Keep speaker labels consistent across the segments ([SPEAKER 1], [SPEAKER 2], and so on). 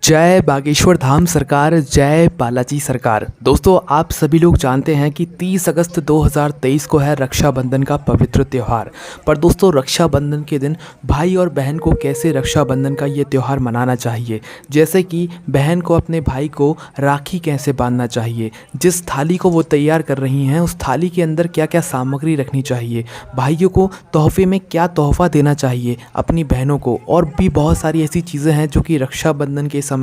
[SPEAKER 1] जय बागेश्वर धाम सरकार, जय बालाजी सरकार। दोस्तों, आप सभी लोग जानते हैं कि 30 अगस्त 2023 को है रक्षाबंधन का पवित्र त्यौहार। पर दोस्तों, रक्षाबंधन के दिन भाई और बहन को कैसे रक्षाबंधन का ये त्यौहार मनाना चाहिए, जैसे कि बहन को अपने भाई को राखी कैसे बांधना चाहिए, जिस थाली को वो तैयार कर रही हैं उस थाली के अंदर क्या क्या सामग्री रखनी चाहिए, भाइयों को तोहफे में क्या तोहफा देना चाहिए अपनी बहनों को, और भी बहुत सारी ऐसी चीज़ें हैं जो कि रक्षाबंधन के समय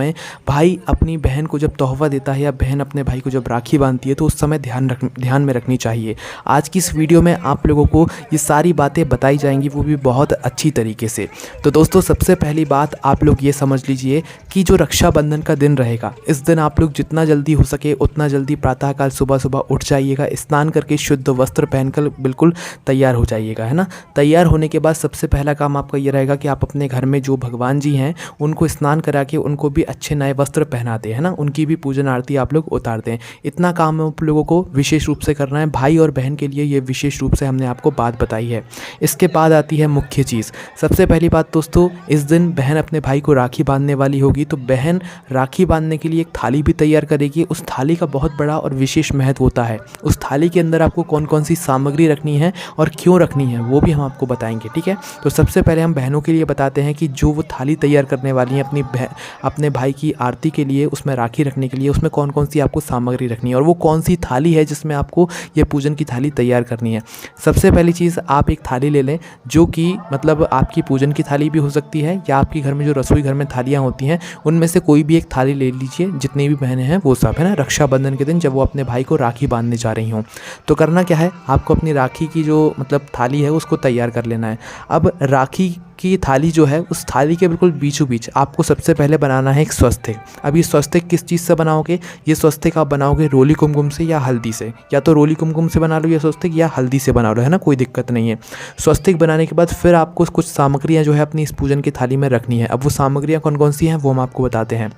[SPEAKER 1] भाई अपनी बहन को जब तोहफा देता है या बहन अपने भाई को जब राखी बांधती है तो उस समय ध्यान में रखनी चाहिए। आज की इस वीडियो में आप लोगों को ये सारी बातें बताई जाएंगी, वो भी बहुत अच्छी तरीके से। तो दोस्तों, सबसे पहली बात आप लोग ये समझ लीजिए कि जो रक्षाबंधन का दिन रहेगा, इस दिन आप लोग जितना जल्दी हो सके उतना जल्दी प्रातःकाल सुबह सुबह उठ जाइएगा, स्नान करके शुद्ध वस्त्र पहनकर बिल्कुल तैयार हो जाइएगा, है ना। तैयार होने के बाद सबसे पहला काम आपका ये रहेगा कि आप अपने घर में जो भगवान जी हैं उनको स्नान करा के उनको भी अच्छे नए वस्त्र पहनाते हैं ना, उनकी भी पूजन आरती आप लोग उतारते हैं। इतना काम आप लोगों को विशेष रूप से करना है। भाई और बहन के लिए ये विशेष रूप से हमने आपको बात बताई है। इसके बाद आती है मुख्य चीज़। सबसे पहली बात दोस्तों, इस दिन बहन अपने भाई को राखी बांधने वाली होगी, तो बहन राखी बांधने के लिए एक थाली भी तैयार करेगी। उस थाली का बहुत बड़ा और विशेष महत्व होता है। उस थाली के अंदर आपको कौन कौन सी सामग्री रखनी है और क्यों रखनी है वो भी हम आपको बताएंगे, ठीक है। तो सबसे पहले हम बहनों के लिए बताते हैं कि जो वो थाली तैयार करने वाली हैं अपने भाई की आरती के लिए, उसमें राखी रखने के लिए, उसमें कौन कौन सी आपको सामग्री रखनी है और वो कौन सी थाली है जिसमें आपको ये पूजन की थाली तैयार करनी है। सबसे पहली चीज़, आप एक थाली ले लें जो कि मतलब आपकी पूजन की थाली भी हो सकती है या आपके घर में जो रसोई घर में थालियाँ होती हैं उनमें से कोई भी एक थाली ले लीजिए, जितनी भी बहनें हैं वो सब, है ना। रक्षाबंधन के दिन जब वो अपने भाई को राखी बांधने जा रही हों तो करना क्या है, आपको अपनी राखी की जो मतलब थाली है उसको तैयार कर लेना है। अब राखी की थाली जो है उस थाली के बिल्कुल बीचों बीच आपको सबसे पहले बनाना है एक स्वस्तिक। अब ये स्वस्तिक किस चीज़ से बनाओगे, ये स्वस्तिक आप बनाओगे रोली कुमकुम से या हल्दी से, या तो रोली कुमकुम से बना लो या स्वस्तिक, या हल्दी से बना लो, है ना, कोई दिक्कत नहीं है। स्वस्तिक बनाने के बाद फिर आपको कुछ सामग्रियाँ जो है अपनी इस पूजन की थाली में रखनी है। अब वो सामग्रियाँ कौन कौन सी हैं वो हम आपको बताते हैं।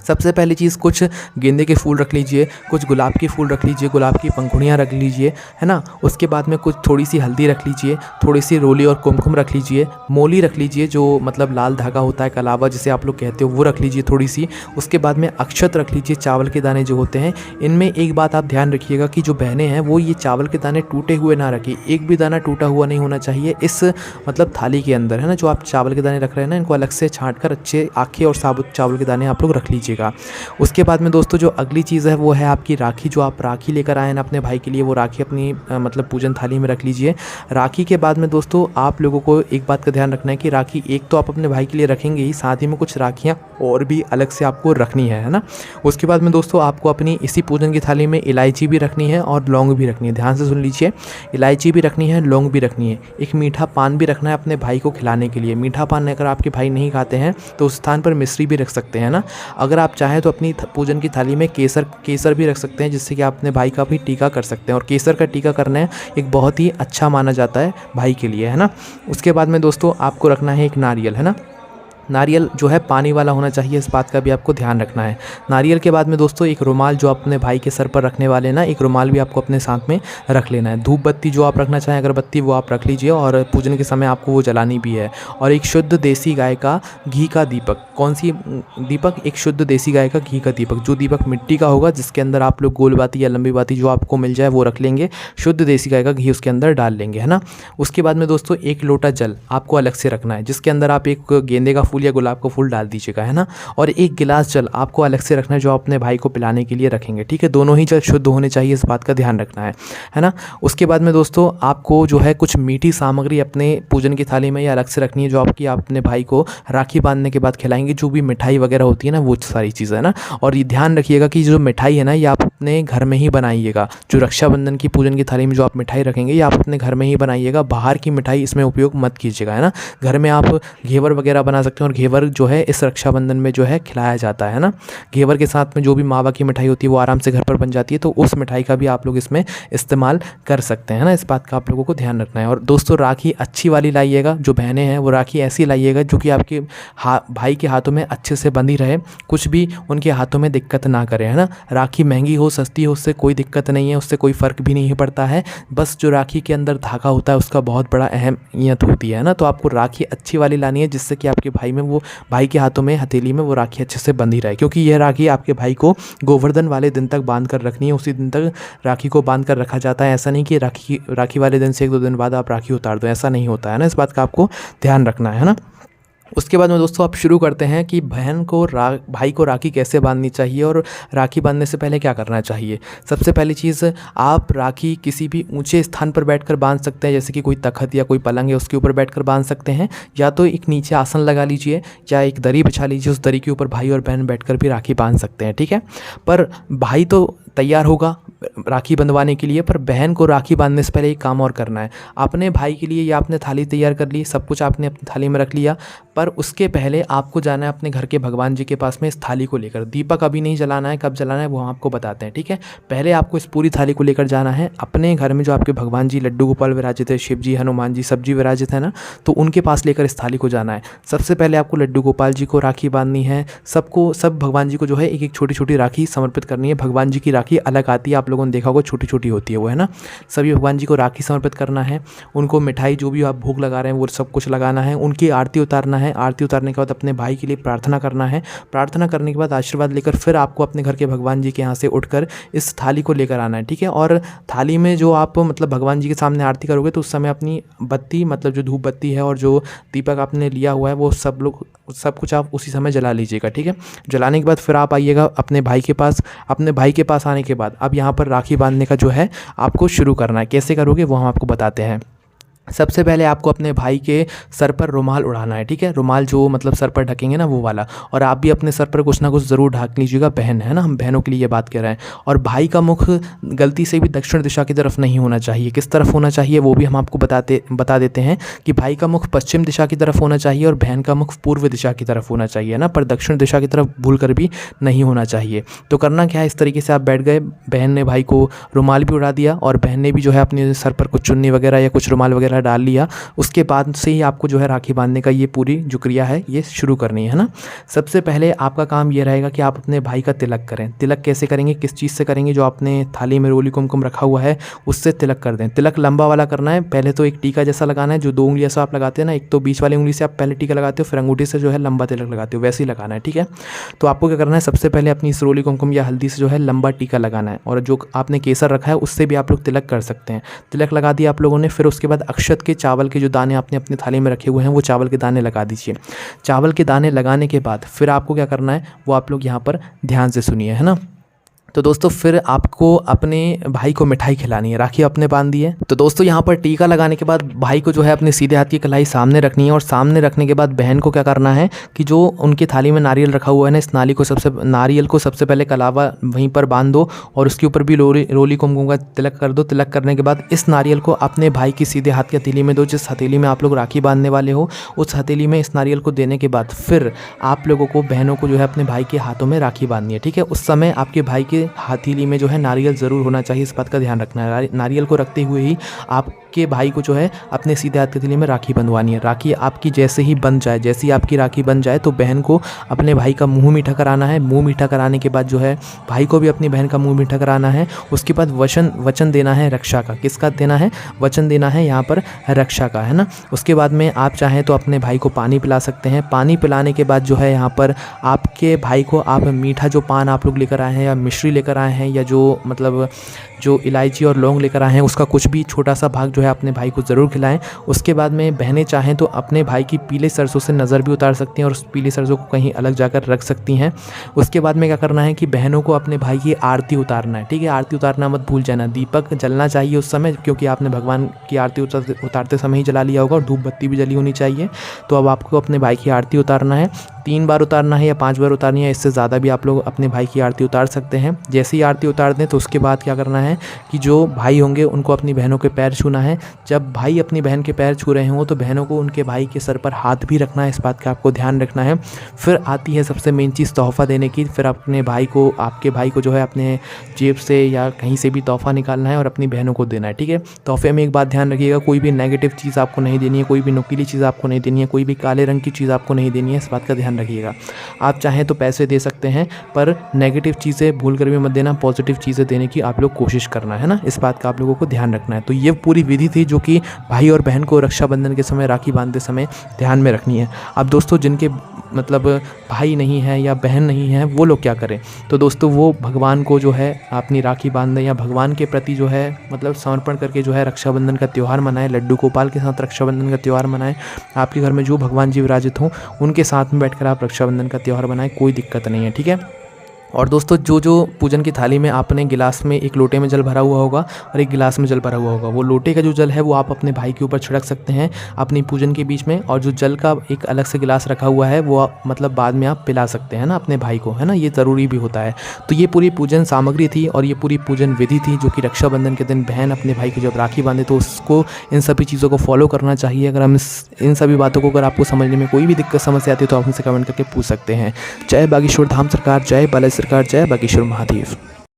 [SPEAKER 1] सबसे पहली चीज़, कुछ गेंदे के फूल रख लीजिए, कुछ गुलाब के फूल रख लीजिए, गुलाब की पंखुड़ियाँ रख लीजिए, है ना। उसके बाद में कुछ थोड़ी सी हल्दी रख लीजिए, थोड़ी सी रोली और कुमकुम रख लीजिए, मोली रख लीजिए जो मतलब लाल धागा होता है, कलावा जिसे आप लोग कहते हो, वो रख लीजिए थोड़ी सी। उसके बाद में अक्षत रख लीजिए, चावल के दाने जो होते हैं। इनमें एक बात आप ध्यान रखिएगा कि जो बहनें हैं वो ये चावल के दाने टूटे हुए ना रखें, एक भी दाना टूटा हुआ नहीं होना चाहिए इस मतलब थाली के अंदर, है ना। जो आप चावल के दाने रख रहे हैं ना, इनको अलग से छाँट कर अच्छे आखे और साबुत चावल के दाने आप लोग रख लीजिएगा। उसके बाद में दोस्तों, जो अगली चीज़ है वो है आपकी राखी। जो आप राखी लेकर आए हैं ना अपने भाई के लिए, वो राखी अपनी मतलब पूजन थाली में रख लीजिए। राखी के बाद में दोस्तों, आप लोगों को एक बात का ध्यान रखना है कि राखी एक तो आप अपने भाई के लिए रखेंगे ही, साथ ही में कुछ राखियाँ और भी अलग से आपको रखनी है ना। उसके बाद में दोस्तों, आपको अपनी इसी पूजन की थाली में इलायची भी रखनी है और लौंग भी रखनी है। ध्यान से सुन लीजिए, इलायची भी रखनी है, लौंग भी रखनी है। एक मीठा पान भी रखना है अपने भाई को खिलाने के लिए। मीठा पान अगर आपके भाई नहीं खाते हैं तो उस स्थान पर मिश्री भी रख सकते हैं ना। अगर आप चाहें तो अपनी पूजन की थाली में केसर भी रख सकते हैं, जिससे कि आप अपने भाई का भी टीका कर सकते हैं। और केसर का टीका करना एक बहुत ही अच्छा माना जाता है भाई के लिए, है ना। उसके बाद में दोस्तों, आपको रखना है एक नारियल, है ना। नारियल जो है पानी वाला होना चाहिए, इस बात का भी आपको ध्यान रखना है। नारियल के बाद में दोस्तों, एक रुमाल जो आप अपने भाई के सर पर रखने वाले ना, एक रुमाल भी आपको अपने साथ में रख लेना है। धूप बत्ती जो आप रखना चाहें, अगरबत्ती, वो आप रख लीजिए और पूजन के समय आपको वो जलानी भी है। और एक शुद्ध देसी गाय का घी का दीपक। कौन सी दीपक? एक शुद्ध देसी गाय का घी का दीपक। जो दीपक मिट्टी का होगा, जिसके अंदर आप लोग गोल बाती या लंबी बाती जो आपको मिल जाए वो रख लेंगे। शुद्ध देसी गाय का घी उसके अंदर डाल लेंगे, है ना। उसके बाद में दोस्तों, एक लोटा जल आपको अलग से रखना है, जिसके अंदर आप एक गेंदे का फूल या गुलाब का फूल डाल दीजिएगा, है ना। और एक गिलास जल आपको अलग से रखना है जो अपने भाई को पिलाने के लिए रखेंगे, ठीक है। दोनों ही जल शुद्ध होने चाहिए, इस बात का ध्यान रखना है ना। उसके बाद में दोस्तों, आपको जो है कुछ मीठी सामग्री अपने पूजन की थाली में या अलग से रखनी है, जो आपकी अपने भाई को राखी बांधने के बाद खिलाएंगे। जो भी मिठाई वगैरह होती है ना, वो सारी चीज़ें, है ना। और ये ध्यान रखिएगा कि जो मिठाई है ना, ये आप अपने घर में ही बनाइएगा। जो रक्षाबंधन की पूजन की थाली में जो आप मिठाई रखेंगे, ये आप अपने घर में ही बनाइएगा। बाहर की मिठाई इसमें उपयोग मत कीजिएगा, है ना। घर में आप घेवर वगैरह बना सकते हैं, और घेवर जो है इस रक्षाबंधन में जो है खिलाया जाता है ना। घेवर के साथ में जो भी मावा की मिठाई होती है वो आराम से घर पर बन जाती है, तो उस मिठाई का भी आप लोग इसमें इस्तेमाल कर सकते हैं ना। इस बात का आप लोगों को ध्यान रखना है। और दोस्तों, राखी अच्छी वाली लाइएगा। जो बहनें हैं वो राखी ऐसी लाइएगा जो कि आपके भाई के हाथों में अच्छे से बंधी रहे, कुछ भी उनके हाथों में दिक्कत ना करे, है ना। राखी महंगी हो सस्ती हो, उससे कोई दिक्कत नहीं है, उससे कोई फ़र्क भी नहीं पड़ता है। बस जो राखी के अंदर धागा होता है उसका बहुत बड़ा अहमियत होती है ना। तो आपको राखी अच्छी वाली लानी है, जिससे कि आपके भाई भाई में वो भाई के हाथों में हथेली में वो राखी अच्छे से बंधी रहे, क्योंकि यह राखी आपके भाई को गोवर्धन वाले दिन तक बांध कर रखनी है। उसी दिन तक राखी को बांध कर रखा जाता है। ऐसा नहीं कि राखी वाले दिन से 1-2 दिन बाद आप राखी उतार दो, ऐसा नहीं होता है ना। इस बात का आपको ध्यान रखना है ना। उसके बाद में दोस्तों आप शुरू करते हैं कि बहन को भाई को राखी कैसे बांधनी चाहिए और राखी बांधने से पहले क्या करना चाहिए। सबसे पहली चीज़, आप राखी किसी भी ऊंचे स्थान पर बैठकर बांध सकते हैं, जैसे कि कोई तख्त या कोई पलंग है उसके ऊपर बैठकर बांध सकते हैं, या तो एक नीचे आसन लगा लीजिए या एक दरी बिछा लीजिए, उस दरी के ऊपर भाई और बहन बैठकर भी राखी बांध सकते हैं, ठीक है। पर भाई तो तैयार होगा राखी बंधवाने के लिए, पर बहन को राखी बांधने से पहले एक काम और करना है। अपने भाई के लिए या आपने थाली तैयार कर ली, सब कुछ आपने अपनी थाली में रख लिया, पर उसके पहले आपको जाना है अपने घर के भगवान जी के पास में इस थाली को लेकर। दीपक अभी नहीं जलाना है, कब जलाना है वो हम आपको बताते हैं, ठीक है। पहले आपको इस पूरी थाली को लेकर जाना है अपने घर में जो आपके भगवान जी लड्डू गोपाल विराजित है, शिव जी, हनुमान जी, सब जी विराजित है ना, तो उनके पास लेकर इस थाली को जाना है। सबसे पहले आपको लड्डू गोपाल जी को राखी बांधनी है। सब भगवान जी को जो है एक एक छोटी छोटी राखी समर्पित करनी है। भगवान जी की राखी अलग आती है, आप लोगों ने देखा होगा, छोटी छोटी होती है वो, है ना। सभी भगवान जी को राखी समर्पित करना है। उनको मिठाई जो भी आप भोग लगा रहे हैं वो सब कुछ लगाना है। उनकी आरती उतारना है। आरती उतारने के बाद अपने भाई के लिए प्रार्थना करना है। प्रार्थना करने के बाद आशीर्वाद लेकर फिर आपको अपने घर के भगवान जी के यहाँ से उठकर इस थाली को लेकर आना है, ठीक है। और थाली में जो आप मतलब भगवान जी के सामने आरती करोगे तो उस समय अपनी बत्ती, मतलब जो धूप बत्ती है और जो दीपक आपने लिया हुआ है वो सब कुछ आप उसी समय जला लीजिएगा, ठीक है। जलाने के बाद फिर आप आइएगा अपने भाई के पास। अपने भाई के पास आने के बाद अब यहाँ पर राखी बांधने का जो है आपको शुरू करना है। कैसे करोगे वो हम आपको बताते हैं। सबसे पहले आपको अपने भाई के सर पर रुमाल उड़ाना है, ठीक है। रुमाल जो मतलब सर पर ढकेंगे ना वो वाला, और आप भी अपने सर पर कुछ ना कुछ ज़रूर ढक लीजिएगा, बहन है ना, हम बहनों के लिए ये बात कह रहे हैं। और भाई का मुख गलती से भी दक्षिण दिशा की तरफ नहीं होना चाहिए। किस तरफ होना चाहिए वो भी हम आपको बता देते हैं कि भाई का मुख पश्चिम दिशा की तरफ होना चाहिए और बहन का मुख पूर्व दिशा की तरफ होना चाहिए ना, पर दक्षिण दिशा की तरफ भूल कर भी नहीं होना चाहिए। तो करना क्या है, इस तरीके से आप बैठ गए, बहन ने भाई को रुमाल भी उड़ा दिया और बहन ने भी जो है अपने सर पर कुछ चुन्नी वगैरह या कुछ रुमाल वगैरह डाल लिया। उसके बाद से ही आपको जो है राखी बांधने का ये पूरी जो क्रिया है ये शुरू करनी है ना। सबसे पहले आपका काम ये रहेगा कि आप अपने भाई का तिलक करें। तिलक कैसे करेंगे, किस चीज़ से करेंगे, जो आपने थाली में रोली कुमकुम रखा हुआ है उससे तिलक कर दें। तिलक लंबा वाला करना है। पहले तो एक टीका जैसा लगाना है, जो 2 उंगलियां से आप लगाते हैं ना, एक तो बीच वाली उंगली से आप पहले टीका लगाते हो, फिर अंगूठी से जो है लंबा तिलक लगाते हो, वैसे ही लगाना है, ठीक है। तो आपको क्या करना है, सबसे पहले अपनी इस रोली कुमकुम या हल्दी से जो है लंबा टीका लगाना है, और जो आपने केसर रखा है उससे भी आप लोग तिलक कर सकते हैं। तिलक लगा दिया आप लोगों ने, फिर उसके बाद अक्षत के चावल के जो दाने आपने अपनी थाली में रखे हुए हैं वो चावल के दाने लगा दीजिए। चावल के दाने लगाने के बाद फिर आपको क्या करना है वो आप लोग यहाँ पर ध्यान से सुनिए, है ना। तो दोस्तों फिर आपको अपने भाई को मिठाई खिलानी है। राखी आपने बांध दी है, तो दोस्तों यहाँ पर टीका लगाने के बाद भाई को जो है अपने सीधे हाथ की कलाई सामने रखनी है, और सामने रखने के बाद बहन को क्या करना है कि जो उनकी थाली में नारियल रखा हुआ है ना, इस नारियल को सबसे पहले कलावा वहीं पर बांध दो और उसके ऊपर भी रोली कुमकुम का तिलक कर दो। तिलक करने के बाद इस नारियल को अपने भाई की सीधे हाथ की हथेली में दो। जिस हथेली में आप लोग राखी बांधने वाले हो उस हथेली में इस नारियल को देने के बाद फिर आप लोगों को, बहनों को जो है अपने भाई के हाथों में राखी बांधनी है, ठीक है। उस समय आपके भाई के हथेली में जो है नारियल ज़रूर होना चाहिए, इस बात का ध्यान रखना है। नारियल को रखते हुए ही आपके भाई को जो है अपने सीधे हाथ की हथेली में राखी बंधवानी है। राखी आपकी जैसे ही बन जाए, जैसे ही आपकी राखी बन जाए तो बहन को अपने भाई का मुंह मीठा कराना है। मुंह मीठा कराने के बाद जो है भाई को भी अपनी बहन का मुंह मीठा कराना है। उसके बाद वचन देना है रक्षा का। किसका देना है, वचन देना है यहाँ पर रक्षा का, है ना। उसके बाद में आप चाहें तो अपने भाई को पानी पिला सकते हैं। पानी पिलाने के बाद जो है यहाँ पर आपके भाई को आप मीठा जो पान आप लोग लेकर आए हैं या मिश्री लेकर आए हैं या जो मतलब जो इलायची और लौंग लेकर आए हैं उसका कुछ भी छोटा सा भाग जो है अपने भाई को ज़रूर खिलाएं। उसके बाद में बहनें चाहें तो अपने भाई की पीले सरसों से नज़र भी उतार सकती हैं और उस पीले सरसों को कहीं अलग जाकर रख सकती हैं। उसके बाद में क्या करना है कि बहनों को अपने भाई की आरती उतारना है, ठीक है। आरती उतारना मत भूल जाना। दीपक जलना चाहिए उस समय, क्योंकि आपने भगवान की आरती उतारते समय ही जला लिया होगा, और धूप बत्ती भी जली होनी चाहिए। तो अब आपको अपने भाई की आरती उतारना है। 3 बार उतारना है या 5 बार उतारनी है, इससे ज़्यादा भी आप लोग अपने भाई की आरती उतार सकते हैं। जैसे ही आरती उतार दें तो उसके बाद क्या करना है कि जो भाई होंगे उनको अपनी बहनों के पैर छूना है। जब भाई अपनी बहन के पैर छू रहे हों तो बहनों को उनके भाई के सर पर हाथ भी रखना है, इस बात का आपको ध्यान रखना है। फिर आती है सबसे मेन चीज़, तोहफ़ा देने की। फिर अपने भाई को, आपके भाई को जो है अपने जेब से या कहीं से भी तोहफ़ा निकालना है और अपनी बहनों को देना है, ठीक है। तोहफे में एक बात ध्यान रखिएगा, कोई भी नेगेटिव चीज़ आपको नहीं देनी है, कोई भी नुकीली चीज़ आपको नहीं देनी है, कोई भी काले रंग की चीज़ आपको नहीं देनी है, इस बात का ध्यान ध्यान रखिएगा। आप चाहें तो पैसे दे सकते हैं, पर नेगेटिव चीज़ें भूल कर भी मत देना, पॉजिटिव चीज़ें देने की आप लोग कोशिश करना है ना, इस बात का आप लोगों को ध्यान रखना है। तो ये पूरी विधि थी जो कि भाई और बहन को रक्षाबंधन के समय, राखी बांधते समय ध्यान में रखनी है। अब दोस्तों जिनके मतलब भाई नहीं है या बहन नहीं है, वो लोग क्या करें? तो दोस्तों वो भगवान को जो है अपनी राखी बांध दें या भगवान के प्रति जो है मतलब समर्पण करके जो है रक्षाबंधन का त्यौहार मनाएं। लड्डू गोपाल के साथ रक्षाबंधन का त्यौहार मनाएं। आपके घर में जो भगवान जी विराजित हों उनके साथ में बैठकर आप रक्षाबंधन का त्यौहार मनाएं, कोई दिक्कत नहीं है, ठीक है। और दोस्तों जो पूजन की थाली में आपने गिलास में, एक लोटे में जल भरा हुआ होगा और एक गिलास में जल भरा हुआ होगा, वो लोटे का जो जल है वो आप अपने भाई के ऊपर छिड़क सकते हैं अपनी पूजन के बीच में। और जो जल का एक अलग से गिलास रखा हुआ है वो मतलब बाद में आप पिला सकते हैं ना अपने भाई को, है ना, ये ज़रूरी भी होता है। तो ये पूरी पूजन सामग्री थी और ये पूरी पूजन विधि थी जो कि रक्षाबंधन के दिन बहन अपने भाई को जब राखी बांधे तो उसको इन सभी चीज़ों को फॉलो करना चाहिए। अगर हम इन सभी बातों को, अगर आपको समझने में कोई भी दिक्कत समस्या आती है तो आप हमसे कमेंट करके पूछ सकते हैं। जय बागेश्वर धाम सरकार, जय बालाजी सरकार, जय बागेश्वर महादेव।